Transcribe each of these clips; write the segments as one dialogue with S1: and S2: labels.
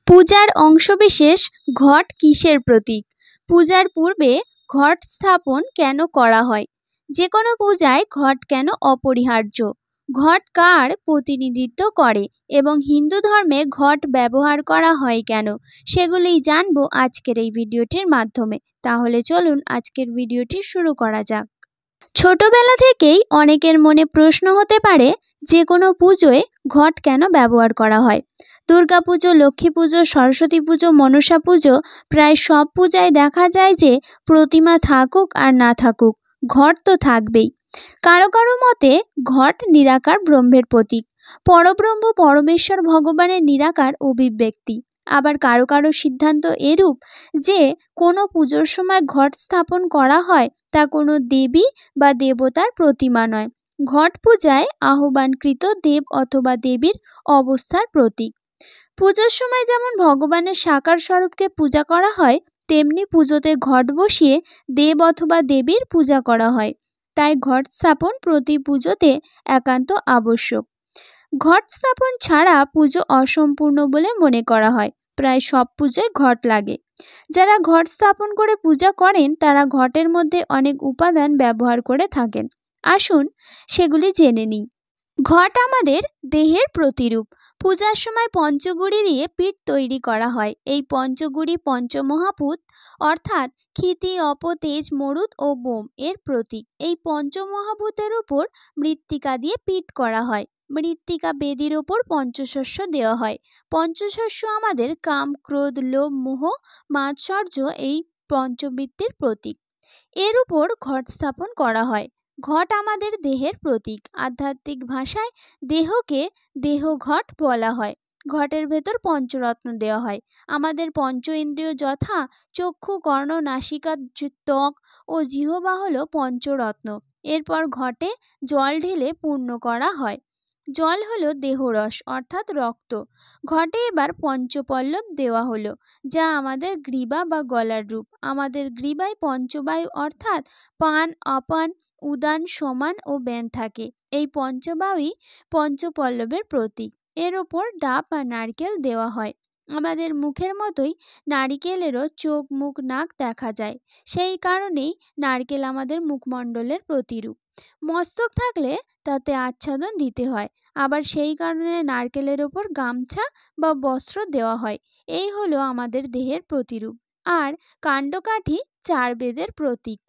S1: পূজার অংশবিশেষ ঘট কিসের প্রতীক? পূজার পূর্বে ঘট স্থাপন কেন করা হয়? যে কোনো পূজায় ঘট কেন অপরিহার্য? ঘট কার প্রতিনিধিত্ব করে এবং হিন্দু ধর্মে ঘট ব্যবহার করা হয় কেন? সেগুলিই জানবো আজকের এই ভিডিওটির মাধ্যমে। তাহলে চলুন আজকের ভিডিওটি শুরু করা যাক। ছোটবেলা থেকেই অনেকের মনে প্রশ্ন হতে পারে, যে কোনো পুজোয় ঘট কেন ব্যবহার করা হয়? দুর্গাপুজো, লক্ষ্মী পুজো, সরস্বতী পুজো, মনসা পুজো, প্রায় সব পূজায় দেখা যায় যে প্রতিমা থাকুক আর না থাকুক, ঘট তো থাকবেই। কারো কারো মতে ঘট নিরাকার ব্রহ্মের প্রতীক, পরব্রহ্ম পরমেশ্বর ভগবানের নিরাকার অভিব্যক্তি। আবার কারো কারো সিদ্ধান্ত এরূপ যে কোনো পুজোর সময় ঘট স্থাপন করা হয় তা কোনো দেবী বা দেবতার প্রতিমা নয়, ঘট পূজায় আহ্বানকৃত দেব অথবা দেবীর অবস্থার প্রতীক। পুজোর সময় যেমন ভগবানের সাকার স্বরূপকে পূজা করা হয়, তেমনি পুজোতে ঘট বসিয়ে দেব অথবা দেবীর পূজা করা হয়। তাই ঘট স্থাপন প্রতি পুজোতে একান্ত আবশ্যক। ঘট স্থাপন ছাড়া পুজো অসম্পূর্ণ বলে মনে করা হয়। প্রায় সব পুজোয় ঘট লাগে। যারা ঘট স্থাপন করে পূজা করেন তারা ঘটের মধ্যে অনেক উপাদান ব্যবহার করে থাকেন। আসুন সেগুলি জেনে নিই। ঘট আমাদের দেহের প্রতিরূপ। পূজার সময় পঞ্চগুড়ি দিয়ে পিঠ তৈরি করা হয়। এই পঞ্চগুড়ি পঞ্চমহাভূত অর্থাৎ ক্ষিতি, অপ, তেজ, মরুত ও বোম এর প্রতীক। এই পঞ্চমহাভূতের উপর মৃত্তিকা দিয়ে পিঠ করা হয়। মৃত্তিকা বেদির ওপর পঞ্চশস্য দেওয়া হয়। পঞ্চশস্য আমাদের কাম, ক্রোধ, লোভ, মোহ, মাৎসর্য এই পঞ্চবৃত্তির প্রতীক। এর উপর ঘট স্থাপন করা হয়। ঘট আমাদের দেহের প্রতীক। আধ্যাত্মিক ভাষায় দেহকে দেহঘট বলা হয়। ঘটের ভেতর পঞ্চরত্ন দেওয়া হয়। আমাদের পঞ্চ ইন্দ্রিয় যথা চক্ষু, কর্ণ, নাসিকা, ত্বক ও জিহ্বা হলো পঞ্চরত্ন। এরপর ঘটে জল ঢেলে পূর্ণ করা হয়। জল হলো দেহরস অর্থাৎ রক্ত। ঘটে এবার পঞ্চপল্লব দেওয়া হলো, যা আমাদের গ্রীবা বা গলার রূপ। আমাদের গ্রীবায় পঞ্চবায়ু অর্থাৎ পান, অপান, উদান, সমান ও ব্যান থাকে। এই পঞ্চবায়ুই পঞ্চপল্লবের প্রতীক। এর ওপর ডাব বা নারকেল দেওয়া হয়। আমাদের মুখের মতোই নারিকেলেরও চোখ, মুখ, নাক দেখা যায়। সেই কারণেই নারকেল আমাদের মুখমণ্ডলের প্রতিরূপ। মস্তক থাকলে তাতে আচ্ছাদন দিতে হয়। আবার সেই কারণে নারকেলের ওপর গামছা বা বস্ত্র দেওয়া হয়। এই হলো আমাদের দেহের প্রতিরূপ। আর কাণ্ডকাঠি চার বেদের প্রতীক।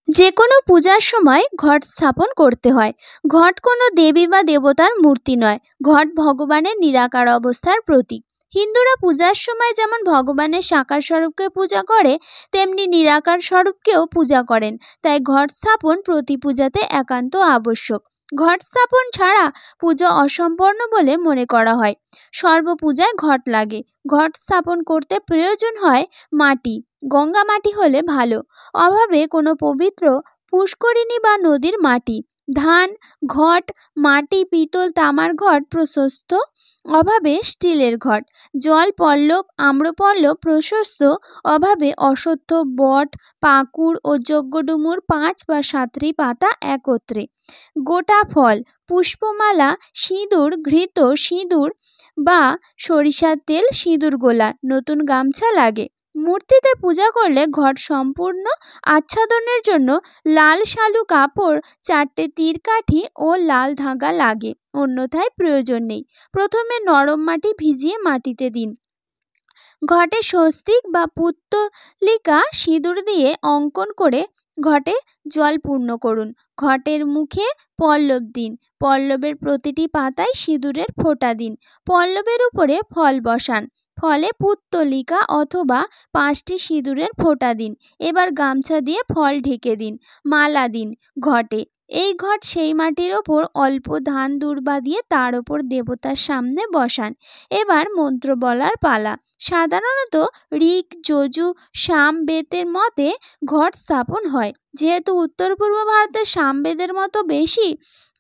S1: যে কোনো পূজার সময় ঘট স্থাপন করতে হয়। ঘট কোনো দেবী বা দেবতার মূর্তি নয়, ঘট ভগবানের নিরাকার অবস্থার প্রতীক। হিন্দুরা পূজার সময় যেমন ভগবানের সাকার স্বরূপকে পূজা করে, তেমনি নিরাকার স্বরূপকেও পূজা করেন। তাই ঘট স্থাপন প্রতি পূজাতে একান্ত আবশ্যক। ঘট স্থাপন ছাড়া পুজো অসম্পূর্ণ বলে মনে করা হয়। সর্বপূজায় ঘট লাগে। ঘট স্থাপন করতে প্রয়োজন হয় মাটি। গঙ্গা মাটি হলে ভালো, অভাবে কোনো পবিত্র পুষ্করিণী বা নদীর মাটি। ধান, ঘট, মাটি, পিতল, তামার ঘট প্রশস্ত, অভাবে স্টিলের ঘট। জল পল্লব, আম্রপল্লব প্রশস্ত, অভাবে অশ্বত্থ, বট, পাকুড় ও যজ্ঞডুমুর 5 বা 7টি পাতা একত্রে। গোটা ফল, পুষ্পমালা, সিঁদুর, ঘৃত, সিঁদুর বা সরিষার তেল, সিঁদুর গোলা, নতুন গামছা লাগে। মূর্তিতে পূজা করলে ঘট সম্পূর্ণ আচ্ছাদনের জন্য লাল শালু কাপড়, 4টে তীর কাঠি ও লাল ধাগা লাগে, অন্যথায় প্রয়োজন নেই। প্রথমে নরম মাটি ভিজিয়ে মাটিতে দিন। ঘটে স্বস্তিক বা পুত্তলিকা সিঁদুর দিয়ে অঙ্কন করে ঘটে জল পূর্ণ করুন। ঘটের মুখে পল্লব দিন। পল্লবের প্রতিটি পাতায় সিঁদুরের ফোঁটা দিন। পল্লবের উপরে ফল বসান। ফলে পুত্তলিকা অথবা 5টি সিঁদুরের ফোঁটা দিন। এবার গামছা দিয়ে ফল ঢেকে দিন। মালা দিন ঘটে। এই ঘট সেই মাটির ওপর অল্প ধান দুর্বা দিয়ে তার ওপর দেবতার সামনে বসান। এবার মন্ত্র বলার পালা। সাধারণত ঋক, যজু, সাম বেতের মতে ঘট স্থাপন হয়। যেহেতু উত্তর পূর্ব ভারতের সামবেদের মতো বেশি,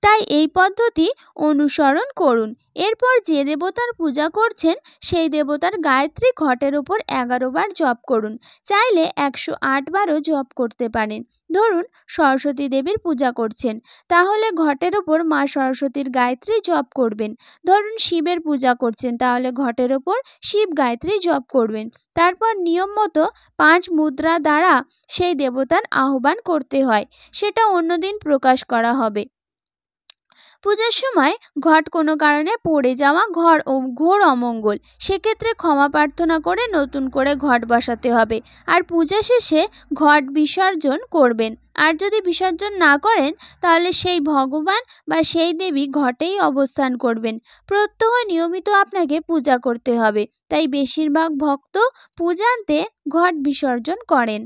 S1: তাই এই পদ্ধতি অনুসরণ করুন। এরপর যে দেবতার পূজা করছেন সেই দেবতার গায়ত্রী ঘটের ওপর 11 বার জপ করুন। চাইলে 108 বারও জপ করতে পারেন। ধরুন সরস্বতী দেবীর পূজা করছেন, তাহলে ঘটের ওপর মা সরস্বতীর গায়ত্রী জপ করবেন। ধরুন শিবের পূজা করছেন, তাহলে ঘটের ওপর শিব গায়ত্রী জপ করবেন। তারপর নিয়ম মতো 5 মুদ্রা দ্বারা সেই দেবতার আহ্বান করতে হয়, সেটা অন্যদিন প্রকাশ করা হবে। পূজার সময় ঘট কোনো কারণে পড়ে যাওয়া ঘোর অমঙ্গল, সেক্ষেত্রে ক্ষমা প্রার্থনা করে নতুন করে ঘট বসাতে হবে। আর পূজা শেষে ঘট বিসর্জন করবেন। আর যদি বিসর্জন না করেন তাহলে সেই ভগবান বা সেই দেবী ঘটেই অবস্থান করবেন। প্রত্যহ নিয়মিত আপনাকে পূজা করতে হবে, তাই বেশিরভাগ ভক্ত পূজান্তে ঘট বিসর্জন করেন।